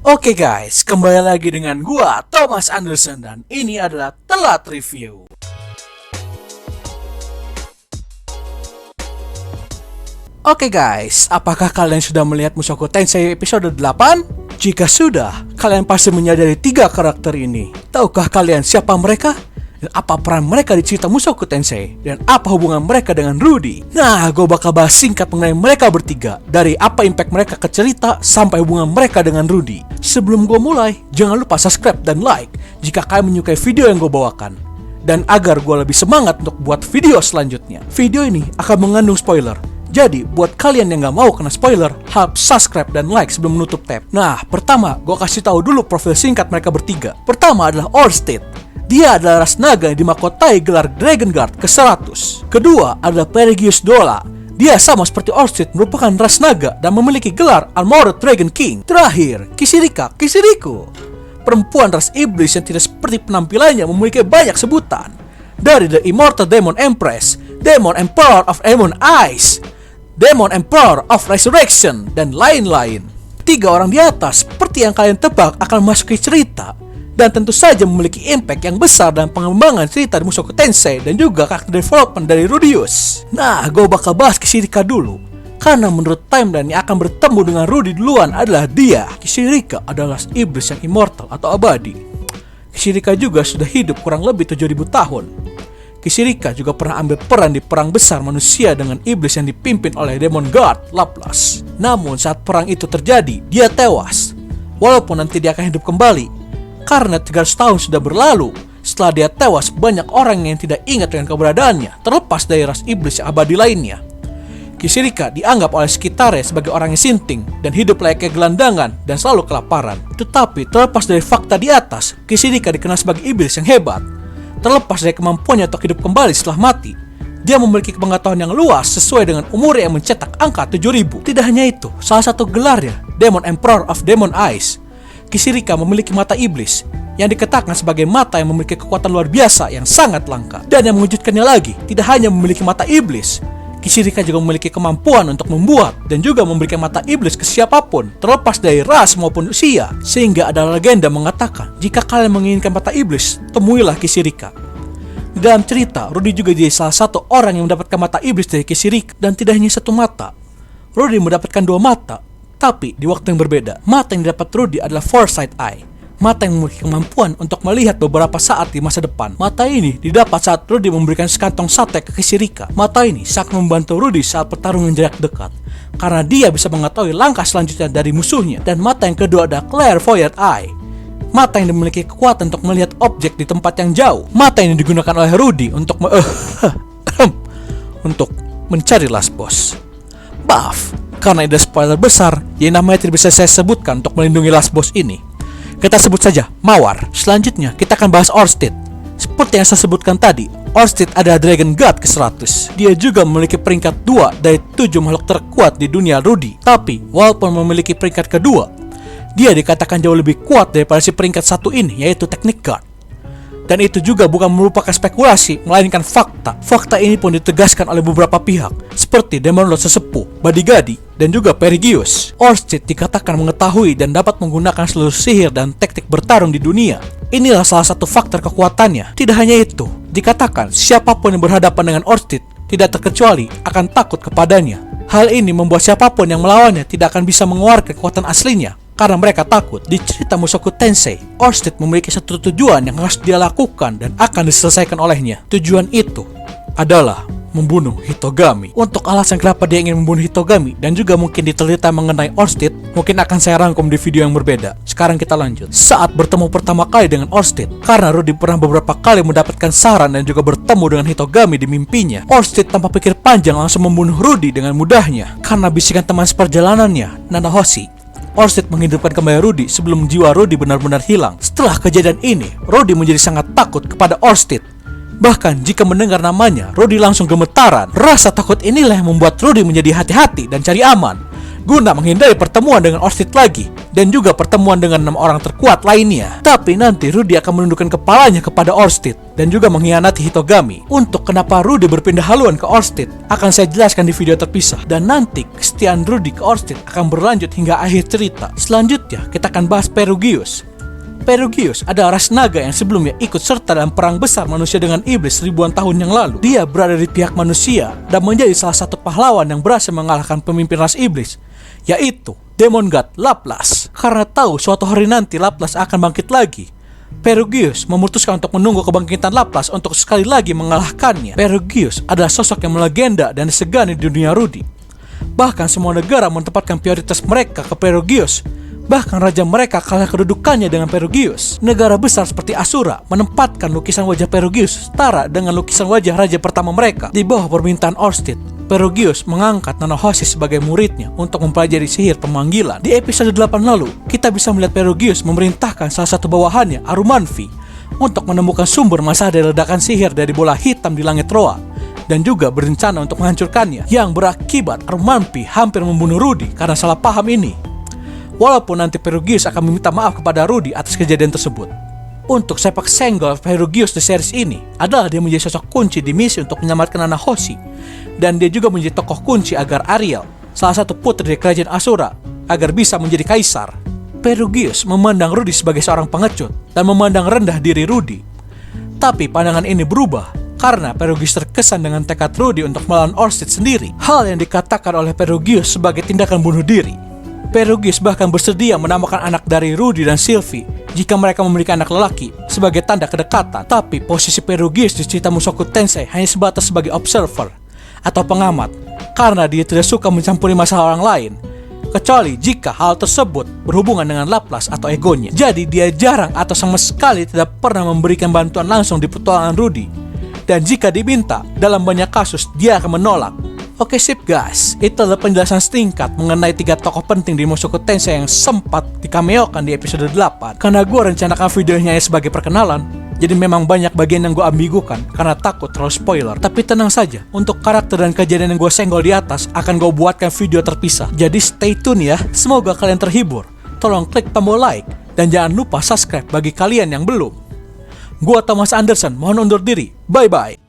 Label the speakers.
Speaker 1: Oke guys, kembali lagi dengan gua Thomas Anderson dan ini adalah Telat Review. Oke guys, apakah kalian sudah melihat Mushoku Tensei episode 8? Jika sudah, kalian pasti menyadari 3 karakter ini. Tahukah kalian siapa mereka? Dan apa peran mereka di cerita Mushoku Tensei? Dan apa hubungan mereka dengan Rudy? Nah, gue bakal bahas singkat mengenai mereka bertiga. Dari apa impact mereka ke cerita, sampai hubungan mereka dengan Rudy. Sebelum gue mulai, jangan lupa subscribe dan like jika kalian menyukai video yang gue bawakan. Dan agar gue lebih semangat untuk buat video selanjutnya. Video ini akan mengandung spoiler. Jadi, buat kalian yang gak mau kena spoiler, harap subscribe dan like sebelum menutup tab. Nah, pertama, gue kasih tahu dulu profil singkat mereka bertiga. Pertama adalah Orsted. Dia adalah ras naga yang dimakotai gelar Dragon Guard ke-100. Kedua adalah Perigeus Dola. Dia sama seperti Orsted merupakan ras naga dan memiliki gelar Armored Dragon King. Terakhir, Kisiriko, perempuan ras iblis yang tidak seperti penampilannya memiliki banyak sebutan. Dari The Immortal Demon Empress, Demon Emperor of Demon Eyes, Demon Emperor of Resurrection, dan lain-lain. 3 orang di atas, seperti yang kalian tebak, akan memasuki cerita dan tentu saja memiliki impact yang besar dalam pengembangan cerita di Mushoku Tensei dan juga karakter development dari Rudius. Nah, gue bakal bahas Kisirika dulu. Karena menurut timeline yang akan bertemu dengan Rudy duluan adalah dia. Kisirika adalah iblis yang immortal atau abadi. Kisirika juga sudah hidup kurang lebih 7000 tahun. Kisirika juga pernah ambil peran di perang besar manusia dengan iblis yang dipimpin oleh Demon God Laplace. Namun saat perang itu terjadi, dia tewas. Walaupun nanti dia akan hidup kembali. Karena 300 tahun sudah berlalu, setelah dia tewas, banyak orang yang tidak ingat dengan keberadaannya, terlepas dari ras iblis yang abadi lainnya. Kisirika dianggap oleh sekitarnya sebagai orang yang sinting dan hidup layaknya gelandangan dan selalu kelaparan. Tetapi terlepas dari fakta di atas, Kisirika dikenal sebagai iblis yang hebat. Terlepas dari kemampuannya untuk hidup kembali setelah mati, dia memiliki pengetahuan yang luas sesuai dengan umurnya yang mencetak angka 7000. Tidak hanya itu, salah satu gelarnya, Demon Emperor of Demon Eyes. Kisirika memiliki mata iblis yang dikatakan sebagai mata yang memiliki kekuatan luar biasa yang sangat langka. Dan yang mengejutkannya lagi, tidak hanya memiliki mata iblis, Kisirika juga memiliki kemampuan untuk membuat dan juga memberikan mata iblis ke siapapun, terlepas dari ras maupun usia. Sehingga ada legenda mengatakan, jika kalian menginginkan mata iblis, temuilah Kisirika. Di dalam cerita, Rudy juga jadi salah satu orang yang mendapatkan mata iblis dari Kisirika. Dan tidak hanya satu mata, Rudy mendapatkan 2 mata. Tapi di waktu yang berbeda. Mata yang didapat Rudy adalah Foresight Eye, mata yang memiliki kemampuan untuk melihat beberapa saat di masa depan. Mata ini didapat saat Rudy memberikan sekantong sate ke Kisirika. Mata ini sangat membantu Rudy saat pertarungan jarak dekat, karena dia bisa mengetahui langkah selanjutnya dari musuhnya. Dan mata yang kedua adalah Clairvoyant Eye, mata yang memiliki kekuatan untuk melihat objek di tempat yang jauh. Mata yang digunakan oleh Rudy untuk untuk mencari last boss. Buff. Karena ada spoiler besar yang namanya tidak bisa saya sebutkan untuk melindungi last boss ini, kita sebut saja Mawar. Selanjutnya kita akan bahas Orsted. Seperti yang saya sebutkan tadi, Orsted adalah Dragon God ke-100. Dia juga memiliki peringkat 2 dari 7 makhluk terkuat di dunia Rudy. Tapi walaupun memiliki peringkat kedua, dia dikatakan jauh lebih kuat daripada si peringkat 1 ini, yaitu Technic God. Dan itu juga bukan merupakan spekulasi, melainkan fakta. Fakta ini pun ditegaskan oleh beberapa pihak, seperti Demon Lord Sesepuh, Badigadi, dan juga Perigeus. Orsted dikatakan mengetahui dan dapat menggunakan seluruh sihir dan teknik bertarung di dunia. Inilah salah satu faktor kekuatannya. Tidak hanya itu, dikatakan siapapun yang berhadapan dengan Orsted tidak terkecuali akan takut kepadanya. Hal ini membuat siapapun yang melawannya tidak akan bisa mengeluarkan kekuatan aslinya, karena mereka takut. Di cerita Mushoku Tensei, Orsted memiliki satu tujuan yang harus dia lakukan dan akan diselesaikan olehnya. Tujuan itu adalah membunuh Hitogami. Untuk alasan kenapa dia ingin membunuh Hitogami dan juga mungkin diteliti mengenai Orsted, mungkin akan saya rangkum di video yang berbeda. Sekarang kita lanjut. Saat bertemu pertama kali dengan Orsted, karena Rudy pernah beberapa kali mendapatkan saran dan juga bertemu dengan Hitogami di mimpinya, Orsted tanpa pikir panjang langsung membunuh Rudy dengan mudahnya. Karena bisikan teman seperjalanannya, Nanahoshi, Orsted menghidupkan kembali Rudy sebelum jiwa Rudy benar-benar hilang. Setelah kejadian ini, Rudy menjadi sangat takut kepada Orsted. Bahkan jika mendengar namanya, Rudy langsung gemetaran. Rasa takut inilah yang membuat Rudy menjadi hati-hati dan cari aman, guna menghindari pertemuan dengan Orsted lagi, dan juga pertemuan dengan 6 orang terkuat lainnya. Tapi nanti Rudy akan menundukkan kepalanya kepada Orsted. dan juga mengkhianati Hitogami. Untuk kenapa Rudy berpindah haluan ke Orsted akan saya jelaskan di video terpisah, dan nanti kesetiaan Rudy ke Orsted akan berlanjut hingga akhir cerita. Selanjutnya kita akan bahas Perugius. Perugius adalah ras naga yang sebelumnya ikut serta dalam perang besar manusia dengan iblis ribuan tahun yang lalu. Dia berada di pihak manusia dan menjadi salah satu pahlawan yang berhasil mengalahkan pemimpin ras iblis, yaitu Demon God Laplace. Karena tahu suatu hari nanti Laplace akan bangkit lagi, Perugius memutuskan untuk menunggu kebangkitan Laplace untuk sekali lagi mengalahkannya. Perugius adalah sosok yang melegenda dan disegani di dunia Rudy. Bahkan semua negara menempatkan prioritas mereka ke Perugius. Bahkan raja mereka kalah kedudukannya dengan Perugius. Negara besar seperti Asura menempatkan lukisan wajah Perugius setara dengan lukisan wajah raja pertama mereka. Di bawah permintaan Orsted, Perugius mengangkat Nanohoshi sebagai muridnya untuk mempelajari sihir pemanggilan. Di episode 8 lalu, kita bisa melihat Perugius memerintahkan salah satu bawahannya, Arumanfi, untuk menemukan sumber masalah dari ledakan sihir dari bola hitam di langit Roa, dan juga berencana untuk menghancurkannya, yang berakibat Arumanfi hampir membunuh Rudy karena salah paham ini. Walaupun nanti Perugius akan meminta maaf kepada Rudy atas kejadian tersebut. Untuk sepak senggol Perugius di series ini adalah dia menjadi sosok kunci di misi untuk menyelamatkan Nanohoshi, dan dia juga menjadi tokoh kunci agar Ariel, salah satu putri dari kerajaan Asura, agar bisa menjadi kaisar. Perugius memandang Rudy sebagai seorang pengecut dan memandang rendah diri Rudy. Tapi pandangan ini berubah karena Perugius terkesan dengan tekad Rudy untuk melawan Orsted sendiri, hal yang dikatakan oleh Perugius sebagai tindakan bunuh diri. Perugius bahkan bersedia menamakan anak dari Rudy dan Sylvie jika mereka memiliki anak lelaki sebagai tanda kedekatan. Tapi posisi Perugius di cerita Mushoku Tensei hanya sebatas sebagai observer atau pengamat, karena dia tidak suka mencampuri masalah orang lain, kecuali jika hal tersebut berhubungan dengan Laplace atau egonya. Jadi dia jarang atau sama sekali tidak pernah memberikan bantuan langsung di petualangan Rudy, dan jika diminta, dalam banyak kasus dia akan menolak. Oke sip guys, itu adalah penjelasan singkat mengenai 3 tokoh penting di Mushoku Tensei yang sempat di-cameokan di episode 8. Karena gue rencanakan videonya sebagai perkenalan, jadi memang banyak bagian yang gue ambigukan karena takut terlalu spoiler. Tapi tenang saja, untuk karakter dan kejadian yang gue senggol di atas akan gue buatkan video terpisah. Jadi stay tune ya, semoga kalian terhibur. Tolong klik tombol like dan jangan lupa subscribe bagi kalian yang belum. Gue Thomas Anderson, mohon undur diri. Bye bye.